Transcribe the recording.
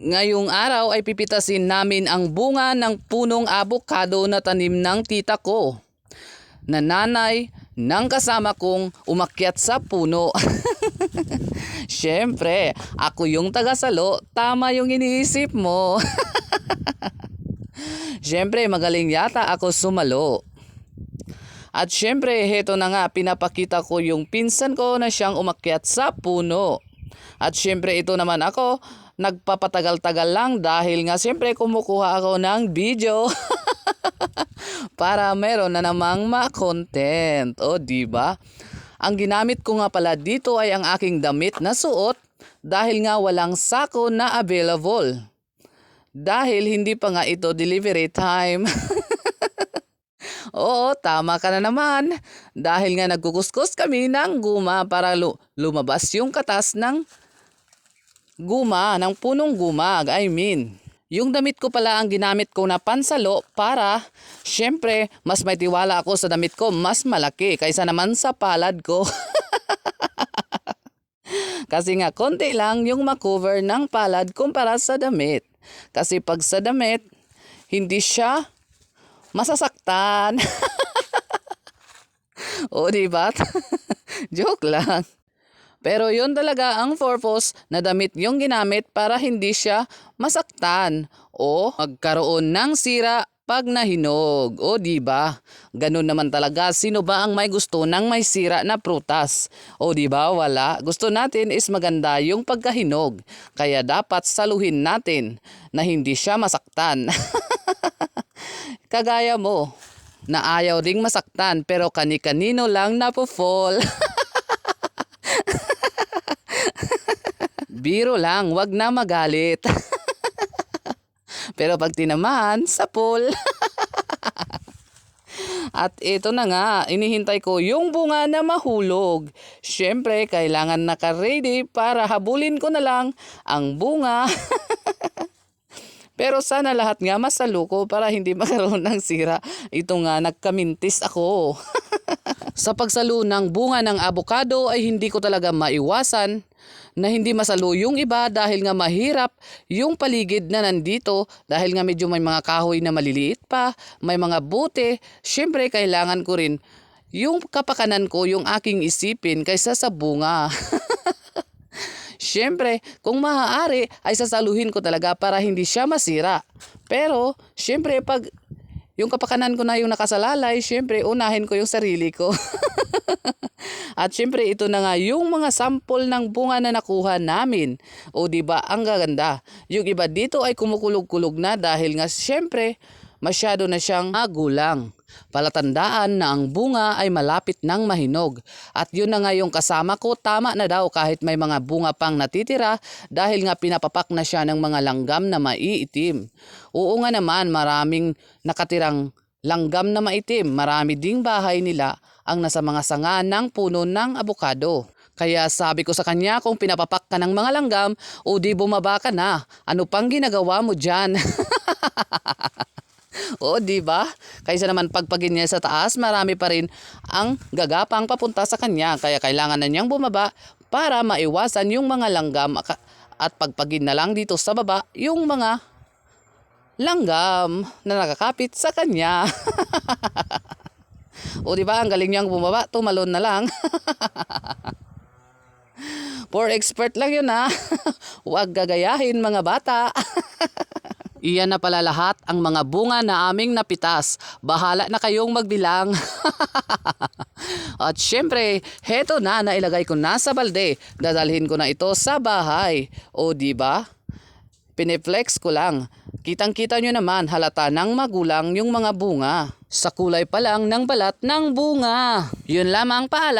Ngayong araw ay pipitasin namin ang bunga ng punong abukado na tanim ng tita ko, na nanay ng kasama kong umakyat sa puno. Siyempre, ako yung tagasalo, tama yung iniisip mo. Siyempre, magaling yata ako sumalo. At siyempre, heto na nga, pinapakita ko yung pinsan ko na siyang umakyat sa puno. At siyempre, ito naman ako, nagpapatagal-tagal lang dahil nga siyempre kumukuha ako ng video para meron na namang ma-content. O, diba? Ang ginamit ko nga pala dito ay ang aking damit na suot dahil nga walang sako na available. Dahil hindi pa nga ito delivery time. Oo, tama ka na naman. Dahil nga nagkukuskus kami ng guma para lumabas yung katas ng guma, ng punong guma. Yung damit ko pala ang ginamit ko na pansalo para, syempre, mas may tiwala ako sa damit ko, mas malaki kaysa naman sa palad ko. Kasi nga, konti lang yung makover ng palad kumpara sa damit. Kasi pag sa damit, hindi siya masasaktan. O, diba? Joke lang. Pero yun talaga ang purpose na damit yung ginamit para hindi siya masaktan o magkaroon ng sira pag nahinog. O, diba? Ganun naman talaga. Sino ba ang may gusto ng may sira na prutas? O, diba? Wala. Gusto natin is maganda yung pagkahinog. Kaya dapat saluhin natin na hindi siya masaktan. Kagaya mo, na ayaw ding masaktan pero kani-kanino lang napofall. Biro lang, wag na magalit. Pero pag tinamaan, sapol. At ito na nga, inihintay ko yung bunga na mahulog. Siyempre, kailangan naka-ready para habulin ko na lang ang bunga. Pero sana lahat nga masaluko para hindi magkaroon ng sira. Ito nga, nagkamintis ako. Sa pagsalo ng bunga ng abukado ay hindi ko talaga maiwasan na hindi masalo yung iba dahil nga mahirap yung paligid na nandito dahil nga medyo may mga kahoy na maliliit pa, may mga bote. Siyempre kailangan ko rin yung kapakanan ko, yung aking isipin kaysa sa bunga. Siyempre, kung maaari ay sasaluhin ko talaga para hindi siya masira. Pero, siyempre, pag yung kapakanan ko na yung nakasalalay, siyempre, unahin ko yung sarili ko. At siyempre, ito na nga yung mga sample ng bunga na nakuha namin. O, diba, ang gaganda. Yung iba dito ay kumukulog-kulog na dahil nga, siyempre, masyado na siyang magulang. Palatandaan na ang bunga ay malapit ng mahinog. At yun na nga yung kasama ko, tama na daw kahit may mga bunga pang natitira dahil nga pinapapak na siya ng mga langgam na maiitim. Oo nga naman, maraming nakatirang langgam na maitim. Marami ding bahay nila ang nasa mga sanga ng puno ng abukado. Kaya sabi ko sa kanya, kung pinapapak ka ng mga langgam, o di bumaba ka na. Ano pang ginagawa mo dyan? O, diba? Kaysa naman pagpagin niya sa taas, marami pa rin ang gagapang papunta sa kanya. Kaya kailangan na niyang bumaba para maiwasan yung mga langgam at pagpagin na lang dito sa baba yung mga langgam na nakakapit sa kanya. O, diba? Ang galing niyang bumaba, tumalon na lang. For expert lang yun, ha? Huwag gagayahin, mga bata. Iyan na pala lahat ang mga bunga na aming napitas. Bahala na kayong magbilang. At syempre, heto na, nailagay ko na sa balde. Dadalhin ko na ito sa bahay. O, diba? Pineflex ko lang. Kitang-kita nyo naman, halata ng magulang yung mga bunga. Sa kulay pa lang ng balat ng bunga. Yun lamang, paalam.